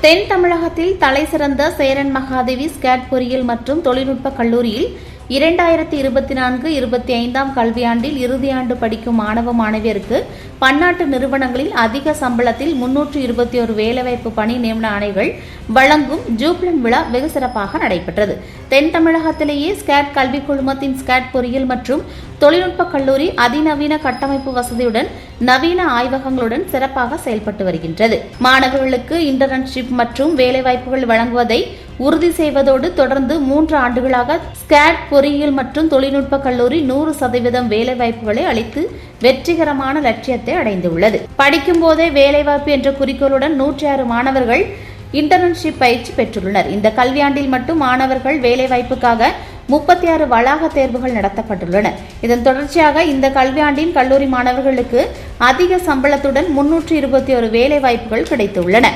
தென் தமிழகத்தில் தலைசிறந்த சேரன் மகாதேவி ஸ்கேட் பொறியியல் மற்றும் தொழில்நுட்ப கல்லூரியில் 2024-25 கல்வியாண்டில் இறுதியாண்டு படிக்கும் மாணவ மாணவியருக்கு பன்னாட்டு நிறுவனங்களில் அதிக சம்பளத்தில் 321 வேலைவாய்ப்பு பணி நியமன ஆணைகள் வழங்கும் ஜூப்ளன் விழா வெகு சிறப்பாக நடைபெற்றது. தென் தமிழகத்திலேயே ஸ்கேட் கல்விக் குழுமத்தின் ஸ்கேட் பொறியியல் மற்றும் தொழில்நுட்ப கல்லூரி அதிநவீன கட்டமைப்பு வசதியுடன் நவீன ஆய்வகங்களுடன் சிறப்பாக செயல்பட்டு வருகின்றது. மாணவர்களுக்கு இன்டர்ன்ஷிப் மற்றும் வேலைவாய்ப்புகள் வழங்குவதை உறுதி செய்வதோடு தொடர்ந்து 3 ஆண்டுகளாக ஸ்கேட் பொறியியல் மற்றும் தொழில்நுட்ப கல்லூரி 100% வேலைவாய்ப்புகளை அளித்து வெற்றிகரமான லட்சியத்தை அடைந்துள்ளது. படிக்கும் போதே வேலைவாய்ப்பு என்ற குறிக்கோளுடன் 106 மாணவர்கள் இன்டர்ன்ஷிப் பயிற்சி பெற்றுள்ளனர். இந்த கல்வியாண்டில் மட்டும் மாணவர்கள் வேலைவாய்ப்புக்காக 36 வளாக தேர்வுகள் நடத்தப்பட்டுள்ளன. இதன் தொடர்ச்சியாக இந்த கல்வியாண்டின் கல்லூரி மாணவர்களுக்கு அதிக சம்பளத்துடன் 321 வேலைவாய்ப்புகள் கிடைத்துள்ளன.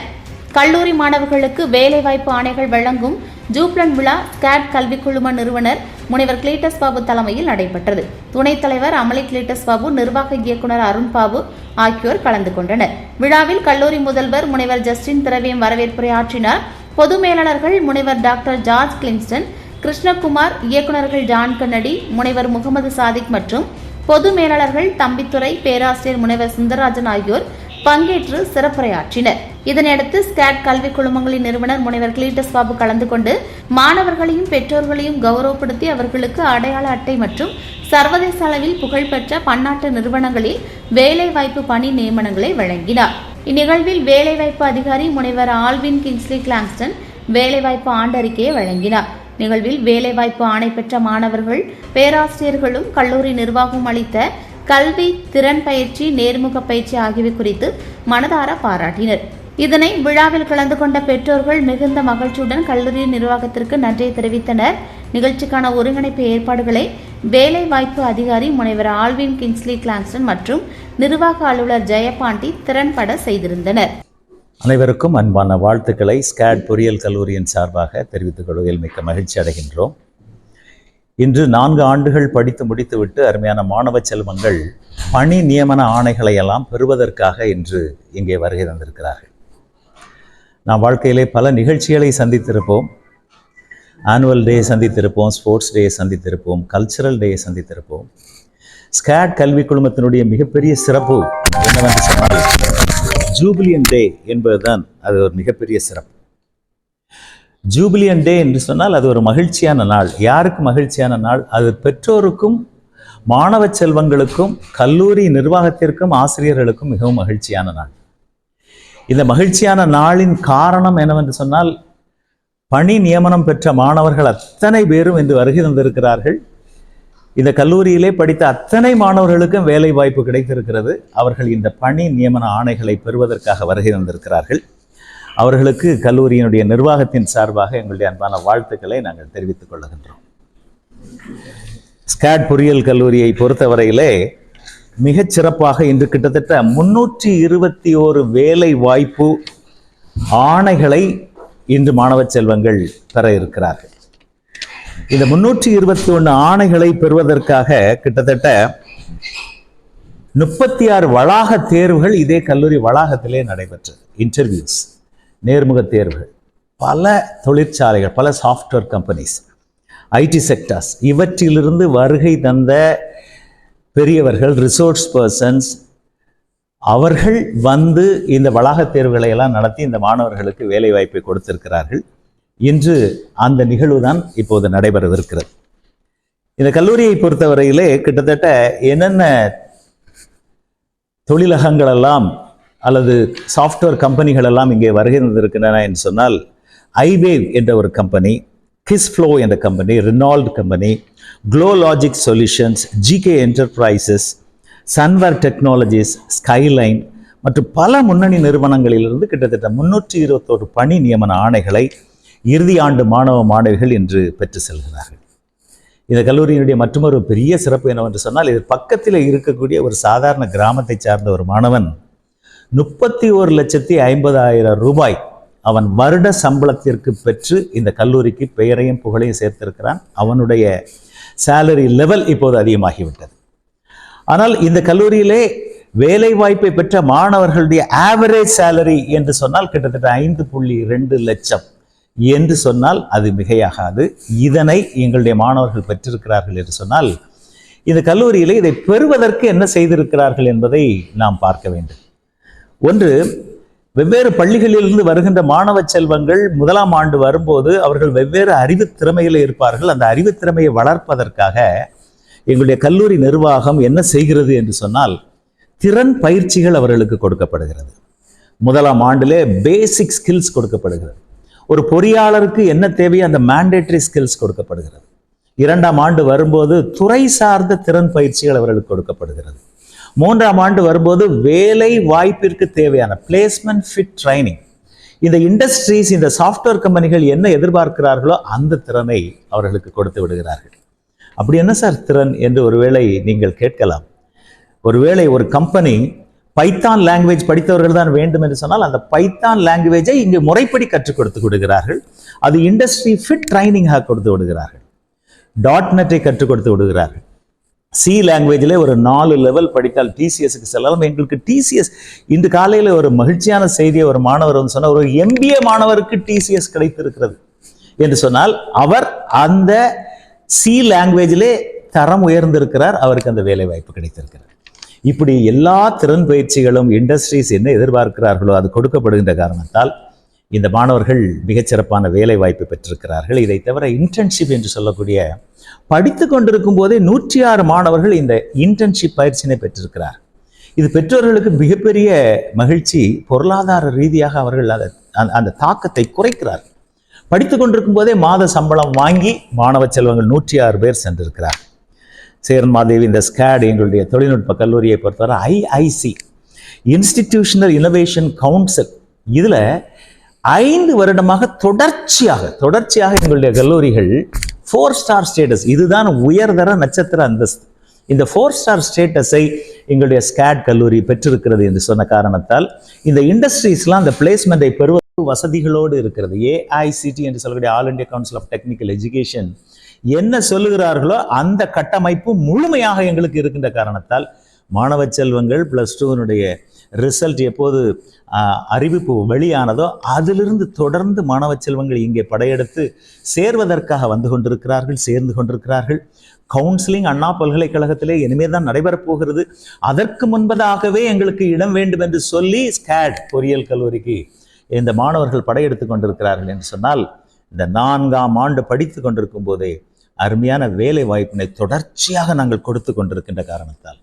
கல்லூரி மாணவர்களுக்கு வேலைவாய்ப்பு ஆணைகள் வழங்கும் ஜூப்ளன் விழா ஸ்கேட் கல்விக் குழும நிறுவனர் முனைவர் கிளீட்டஸ் பாபு தலைமையில் நடைபெற்றது. துணைத் தலைவர் அமளி கிளீட்டஸ் பாபு, நிர்வாக இயக்குநர் அருண் பாபு ஆகியோர் கலந்து கொண்டனர். விழாவில் கல்லூரி முதல்வர் முனைவர் ஜஸ்டின் திரவியம் வரவேற்புரை ஆற்றினார். பொது மேலாளர்கள் முனைவர் டாக்டர் ஜார்ஜ் கிளின்ஸ்டன், கிருஷ்ணகுமார், இயக்குநர்கள் ஜான் கன்னடி, முனைவர் முகமது சாதிக் மற்றும் பொது மேலாளர்கள் தம்பித்துறை, பேராசிரியர் முனைவர் சுந்தரராஜன் ஆகியோர் பங்கேற்று சிறப்புரையாற்றினர். இதனையடுத்து ஸ்கேட் கல்விக் குழுமங்களின் நிறுவனர் முனைவர் கிளீட்டஸ் பாபு கலந்து கொண்டு மாணவர்களையும் பெற்றோர்களையும் கௌரவப்படுத்தி அவர்களுக்கு அடையாள அட்டை மற்றும் சர்வதேச அளவில் புகழ்பெற்ற பன்னாட்டு நிறுவனங்களில் வேலைவாய்ப்பு பணி நியமனங்களை வழங்கினார். இந்நிகழ்வில் வேலைவாய்ப்பு அதிகாரி முனைவர் ஆல்வின் கிங்ஸ்லி கிளாங்ஸ்டன் வேலைவாய்ப்பு ஆண்டறிக்கையை வழங்கினார். நிகழ்வில் வேலைவாய்ப்பு ஆணை பெற்ற மாணவர்கள், பேராசிரியர்களும் கல்லூரி நிர்வாகம் அளித்த கல்வி, திறன் பயிற்சி, நேர்முக பயிற்சி ஆகியவை குறித்து மனதார பாராட்டினர். இதனை விழாவில் கலந்து கொண்ட பெற்றோர்கள் மிகுந்த மகிழ்ச்சியுடன் கல்லூரி நிர்வாகத்திற்கு நன்றியை தெரிவித்தனர். நிகழ்ச்சிக்கான ஒருங்கிணைப்பு ஏற்பாடுகளை வேலைவாய்ப்பு அதிகாரி முனைவர் ஆல்வின் கிங்ஸ்லி கிளாங்ஸ்டன் மற்றும் நிர்வாக அலுவலர் ஜெயபாண்டி திறன்பட செய்திருந்தனர். அனைவருக்கும் அன்பான வாழ்த்துக்களை ஸ்கேட் பொறியியல் கல்லூரியின் சார்பாக தெரிவித்துக் கொள்வதில் மிக்க மகிழ்ச்சி அடைகின்றோம். இன்று 4 ஆண்டுகள் படித்து முடித்துவிட்டு அருமையான மாணவ செல்வங்கள் பணி நியமன ஆணைகளை எல்லாம் பெறுவதற்காக இன்று இங்கே வருகை தந்திருக்கிறார்கள். நாம் வாழ்க்கையிலே பல நிகழ்ச்சிகளை சந்தித்திருப்போம். ஆனுவல் டே சந்தித்திருப்போம், ஸ்போர்ட்ஸ் டே சந்தித்திருப்போம், கல்ச்சரல் டே சந்தித்திருப்போம். ஸ்கேட் கல்வி குழுமத்தினுடைய மிகப்பெரிய சிறப்பு என்னவென்று சொன்னால் ஜூபிலியன் டே என்பதுதான் அது ஒரு மிகப்பெரிய சிறப்பு. ஜூபிலியன் டே என்று சொன்னால் அது ஒரு மகிழ்ச்சியான நாள். யாருக்கு மகிழ்ச்சியான நாள்? அது பெற்றோருக்கும் மாணவ செல்வங்களுக்கும் கல்லூரி நிர்வாகத்திற்கும் ஆசிரியர்களுக்கும் மிகவும் மகிழ்ச்சியான நாள். இந்த மகிழ்ச்சியான நாளின் காரணம் என்னவென்று சொன்னால் பணி நியமனம் பெற்ற மாணவர்கள் அத்தனை பேரும் இன்று வருகை தந்திருக்கிறார்கள். இந்த கல்லூரியிலே படித்த அத்தனை மாணவர்களுக்கும் வேலை வாய்ப்பு கிடைத்திருக்கிறது. அவர்கள் இந்த பணி நியமன ஆணைகளை பெறுவதற்காக வருகை தந்திருக்கிறார்கள். அவர்களுக்கு கல்லூரியினுடைய நிர்வாகத்தின் சார்பாக எங்களுடைய அன்பான வாழ்த்துக்களை நாங்கள் தெரிவித்துக் கொள்ளுகின்றோம். ஸ்கேட் பொறியியல் கல்லூரியை பொறுத்தவரையிலே மிகச் சிறப்பாக இன்று கிட்டத்தட்ட 321 வேலை வாய்ப்பு ஆணைகளை இன்று மாணவ செல்வங்கள் பெற இருக்கிறார்கள். இந்த 321 ஆணைகளை பெறுவதற்காக கிட்டத்தட்ட 36 வளாக தேர்வுகள் இதே கல்லூரி வளாகத்திலே நடைபெற்றது. இன்டர்வியூஸ், நேர்முக தேர்வுகள், பல தொழிற்சாலைகள், பல சாஃப்ட்வேர் கம்பெனிஸ், ஐடி செக்டர்ஸ், இவற்றிலிருந்து வருகை தந்த பெரியவர்கள், ரிசோர்ஸ் பர்சன்ஸ், அவர்கள் வந்து இந்த வளாக தேர்வுகளை எல்லாம் நடத்தி இந்த மாணவர்களுக்கு வேலை வாய்ப்பை கொடுத்திருக்கிறார்கள். இன்று அந்த நிகழ்வு தான் இப்போது நடைபெறவிருக்கிறது. இந்த கல்லூரியை பொறுத்தவரையிலே கிட்டத்தட்ட என்னென்ன தொழிலகங்கள் எல்லாம் அல்லது சாஃப்ட்வேர் கம்பெனிகள் எல்லாம் இங்கே வருகை தந்திருக்கின்றன என்று சொன்னால் ஐவேவ் என்ற ஒரு கம்பெனி, கிஸ்ஃப்ளோ என்ற company, Renault company, Clologic solutions, GK enterprises, Sunware technologies, Skyline மற்றும் பல முன்னணி நிறுவனங்களிலிருந்து கிட்டத்தட்ட 321 பணி நியமன ஆணைகளை இறுதி ஆண்டு மாணவ மாணவிகள் இன்று பெற்று செல்கிறார்கள். இந்த கல்லூரியினுடைய மற்றொரு பெரிய சிறப்பு என்னவென்று சொன்னால் இது பக்கத்தில் இருக்கக்கூடிய ஒரு சாதாரண கிராமத்தை சார்ந்த ஒரு மாணவன் 31,50,000 ரூபாய் அவன் வருட சம்பளத்திற்கு பெற்று இந்த கல்லூரிக்கு பெயரையும் புகழையும் சேர்த்திருக்கிறான். அவனுடைய சேலரி லெவல் இப்போது அதிகமாகிவிட்டது. ஆனால் இந்த கல்லூரியிலே வேலை வாய்ப்பை பெற்ற மாணவர்களுடைய ஆவரேஜ் சேலரி என்று சொன்னால் கிட்டத்தட்ட 5.2 லட்சம் என்று சொன்னால் அது மிகையாகாது. இதனை எங்களுடைய மாணவர்கள் பெற்றிருக்கிறார்கள் என்று சொன்னால் இந்த கல்லூரியிலே இதை பெறுவதற்கு என்ன செய்திருக்கிறார்கள் என்பதை நாம் பார்க்க வேண்டும். ஒன்று, வெவ்வேறு பள்ளிகளிலிருந்து வருகின்ற மாணவ செல்வங்கள் முதலாம் ஆண்டு வரும்போது அவர்கள் வெவ்வேறு அறிவு திறமையில் இருப்பார்கள். அந்த அறிவு திறமையை வளர்ப்பதற்காக எங்களுடைய கல்லூரி நிர்வாகம் என்ன செய்கிறது என்று சொன்னால் திறன் பயிற்சிகள் அவர்களுக்கு கொடுக்கப்படுகிறது. முதலாம் ஆண்டிலே பேசிக் ஸ்கில்ஸ் கொடுக்கப்படுகிறது. ஒரு பொறியாளருக்கு என்ன தேவையோ அந்த மேண்டேட்டரி ஸ்கில்ஸ் கொடுக்கப்படுகிறது. இரண்டாம் ஆண்டு வரும்போது துறை சார்ந்த திறன் பயிற்சிகள் அவர்களுக்கு கொடுக்கப்படுகிறது. மூன்றாம் ஆண்டு வரும்போது வேலை வாய்ப்பிற்கு தேவையான பிளேஸ்மெண்ட் ஃபிட் ட்ரைனிங், இந்த இண்டஸ்ட்ரீஸ், இந்த சாஃப்ட்வேர் கம்பெனிகள் என்ன எதிர்பார்க்கிறார்களோ அந்த திறனை அவர்களுக்கு கொடுத்து விடுகிறார்கள். அப்படி என்ன சார் திறன் என்று ஒருவேளை நீங்கள் கேட்கலாம். ஒருவேளை ஒரு கம்பெனி பைத்தான் லாங்குவேஜ் படித்தவர்கள் தான் வேண்டும் என்று சொன்னால் அந்த பைத்தான் லாங்குவேஜை இங்கு முறைப்படி கற்றுக் கொடுத்து விடுகிறார்கள். அது இண்டஸ்ட்ரி ஃபிட் ட்ரைனிங்காக கொடுத்து விடுகிறார்கள். .NET கற்றுக் கொடுத்து விடுகிறார்கள். சி லாங்குவேஜில் ஒரு 4 லெவல் படித்தால் டிசிஎஸ்க்கு செல்லலாம். எங்களுக்கு டிசிஎஸ் இன்று காலையில் ஒரு மகிழ்ச்சியான செய்தியை ஒரு மாணவர் வந்து சொன்னால், ஒரு MBA மாணவருக்கு டிசிஎஸ் கிடைத்திருக்கிறது என்று சொன்னால் அவர் அந்த சி லாங்குவேஜிலே தரம் உயர்ந்திருக்கிறார், அவருக்கு அந்த வேலை வாய்ப்பு கிடைத்திருக்கிறது. இப்படி எல்லா திறன் பயிற்சிகளும் இண்டஸ்ட்ரீஸ் என்ன எதிர்பார்க்கிறார்களோ அது கொடுக்கப்படுகின்ற காரணத்தால் இந்த மாணவர்கள் மிகச்சிறப்பான வேலை வாய்ப்பு பெற்றிருக்கிறார்கள். இதை தவிர இன்டர்ன்ஷிப் என்று சொல்லக்கூடிய படித்து கொண்டிருக்கும் போதே 106 மாணவர்கள் இந்த இன்டர்ன்ஷிப் பயிற்சியினை பெற்றிருக்கிறார். இது பெற்றோர்களுக்கு மிகப்பெரிய மகிழ்ச்சி. பொருளாதார ரீதியாக அவர்கள் அந்த தாக்கத்தை குறைக்கிறார். படித்து கொண்டிருக்கும் போதே மாத சம்பளம் வாங்கி மாணவ செல்வங்கள் 106 பேர் சென்றிருக்கிறார். சேரன் மாதேவி இந்த ஸ்கேட் எங்களுடைய தொழில்நுட்ப கல்லூரியை பொறுத்தவரை IIC இன்ஸ்டிடியூஷனல் இனோவேஷன் கவுன்சில் இதில் 5 வருடமாக தொடர்ச்சியாக எங்களுடைய கல்லூரிகள் 4 ஸ்டார் ஸ்டேட்டஸ், இதுதான் உயர்தர நட்சத்திர அந்தஸ்து. இந்த 4 ஸ்டார் ஸ்டேட்டஸை எங்களுடைய ஸ்கேட் கல்லூரி பெற்றிருக்கிறது என்று சொன்ன காரணத்தால் இந்த இண்டஸ்ட்ரீஸ்லாம் அந்த பிளேஸ்மெண்ட்டை பெறுவது வசதிகளோடு இருக்கிறது. AICT என்று சொல்லக்கூடிய all India council of technical education என்ன சொல்லுகிறார்களோ அந்த கட்டமைப்பு முழுமையாக எங்களுக்கு இருக்கின்ற காரணத்தால் மாணவ செல்வங்கள் +2 ரிசல்ட் எப்போது அறிவிப்பு வெளியானதோ அதிலிருந்து தொடர்ந்து மாணவ செல்வங்கள் இங்கே படையெடுத்து சேர்வதற்காக சேர்ந்து கொண்டிருக்கிறார்கள். கவுன்சிலிங் அண்ணா பல்கலைக்கழகத்திலே இனிமேல் தான் நடைபெறப் போகிறது. அதற்கு முன்பதாகவே எங்களுக்கு இடம் வேண்டும் என்று சொல்லி ஸ்கேட் பொறியியல் கல்லூரிக்கு இந்த மாணவர்கள் படையெடுத்து கொண்டிருக்கிறார்கள் என்று சொன்னால் இந்த 4ஆம் ஆண்டு படித்து கொண்டிருக்கும் போதே அருமையான வேலை வாய்ப்பினை தொடர்ச்சியாக நாங்கள் கொடுத்து கொண்டிருக்கின்ற காரணத்தால்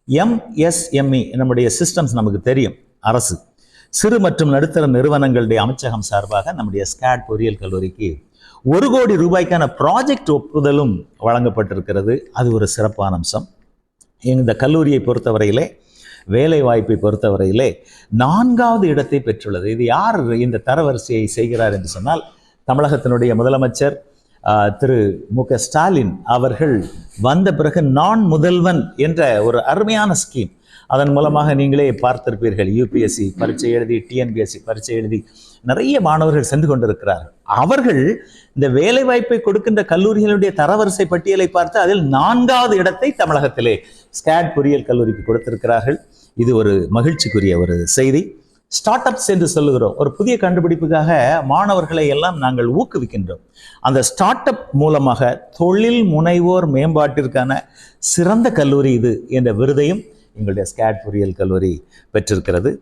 MSME நம்முடைய சிஸ்டம்ஸ் நமக்கு தெரியும். அரசு சிறு மற்றும் நடுத்தர நிறுவனங்களுடைய அமைச்சகம் சார்பாக நம்முடைய ஸ்கேட் பொறியியல் கல்லூரிக்கு 1 கோடி ரூபாய்க்கான ப்ராஜெக்ட் ஒப்புதலும் வழங்கப்பட்டிருக்கிறது. அது ஒரு சிறப்பான அம்சம். இந்த கல்லூரியை பொறுத்தவரையிலே வேலை வாய்ப்பை பொறுத்தவரையிலே 4வது இடத்தை பெற்றுள்ளது. இது யார் இந்த தரவரிசையை செய்கிறார் என்று சொன்னால் தமிழகத்தினுடைய முதலமைச்சர் திரு மு.க. ஸ்டாலின் அவர்கள் வந்த பிறகு நான் முதல்வன் என்ற ஒரு அருமையான ஸ்கீம், அதன் மூலமாக நீங்களே பார்த்திருப்பீர்கள். UPSC பரீட்சை எழுதி, TNPSC பரீட்சை எழுதி நிறைய மாணவர்கள் சென்று கொண்டிருக்கிறார்கள். அவர்கள் இந்த வேலை வாய்ப்பை கொடுக்கின்ற கல்லூரிகளுடைய தரவரிசை பட்டியலை பார்த்து அதில் 4வது இடத்தை தமிழகத்திலே ஸ்கேட் பொறியியல் கல்லூரிக்கு கொடுத்திருக்கிறார்கள். இது ஒரு மகிழ்ச்சிக்குரிய ஒரு செய்தி. ஸ்டார்ட் அப்ஸ் என்று சொல்லுகிறோம். ஒரு புதிய கண்டுபிடிப்புக்காக மாணவர்களை எல்லாம் நாங்கள் ஊக்குவிக்கின்றோம். அந்த ஸ்டார்ட் அப் மூலமாக தொழில் முனைவோர் மேம்பாட்டிற்கான சிறந்த கல்லூரி இது என்ற விருதையும் எங்களுடைய ஸ்கேட் பொறியியல் கல்லூரி பெற்றிருக்கிறது.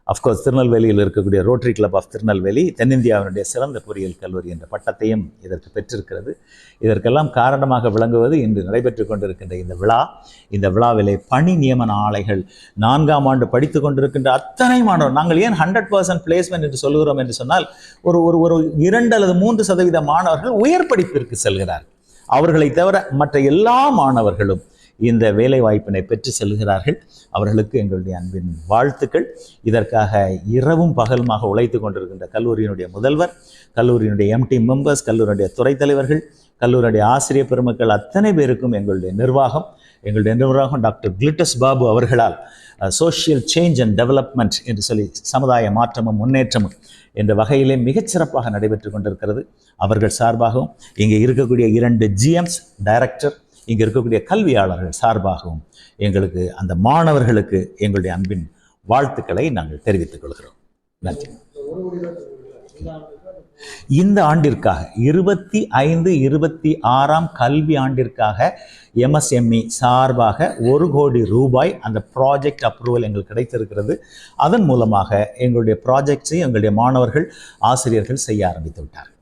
அஃப்கோர்ஸ் திருநெல்வேலியில் இருக்கக்கூடிய ரோட்டரி கிளப் ஆஃப் திருநெல்வேலி தென்னிந்தியாவினுடைய சிறந்த பொறியியல் கல்லூரி என்ற பட்டத்தையும் இதற்கு பெற்றிருக்கிறது. இதற்கெல்லாம் காரணமாக விளங்குவது இன்று நடைபெற்று கொண்டிருக்கின்ற இந்த விழா. இந்த விழாவிலே பணி நியமன ஆணைகள் 4ஆம் ஆண்டு படித்து கொண்டிருக்கின்ற அத்தனை மாணவர், நாங்கள் ஏன் 100% பிளேஸ்மெண்ட் என்று சொல்லுகிறோம் என்று சொன்னால் ஒரு 2 அல்லது 3% மாணவர்கள் உயர் படிப்பிற்கு செல்கிறார். அவர்களை தவிர மற்ற எல்லா மாணவர்களும் இந்த வேலை வாய்ப்பினை பெற்று செல்கிறார்கள். அவர்களுக்கு எங்களுடைய அன்பின் வாழ்த்துக்கள். இதற்காக இரவும் பகலுமாக உழைத்து கொண்டிருக்கின்ற கல்லூரியினுடைய முதல்வர், கல்லூரியினுடைய MT மெம்பர்ஸ், கல்லூரியுடைய துறை தலைவர்கள், கல்லூரியுடைய ஆசிரியர் பெருமக்கள் அத்தனை பேருக்கும் எங்களுடைய நிர்வாகம் டாக்டர் கிளிட்டஸ் பாபு அவர்களால் சோஷியல் சேஞ்ச் அண்ட் டெவலப்மெண்ட் என்று சொல்லி சமுதாய மாற்றமும் முன்னேற்றமும் என்ற வகையிலே மிகச்சிறப்பாக நடைபெற்று கொண்டிருக்கிறது. அவர்கள் சார்பாகவும் இங்கே இருக்கக்கூடிய 2 GMs டைரக்டர், இங்கே இருக்கக்கூடிய கல்வியாளர்கள் சார்பாகவும் எங்களுக்கு அந்த மாணவர்களுக்கு எங்களுடைய அன்பின் வாழ்த்துக்களை நாங்கள் தெரிவித்துக் கொள்கிறோம். நன்றி. இந்த ஆண்டிற்காக 25-26 கல்வி ஆண்டிற்காக MSME சார்பாக 1 கோடி ரூபாய் அந்த ப்ராஜெக்ட் அப்ரூவல் எங்களுக்கு கிடைத்திருக்கிறது. அதன் மூலமாக எங்களுடைய ப்ராஜெக்ட்ஸை எங்களுடைய மாணவர்கள் ஆசிரியர்கள் செய்ய ஆரம்பித்து விட்டார்கள்.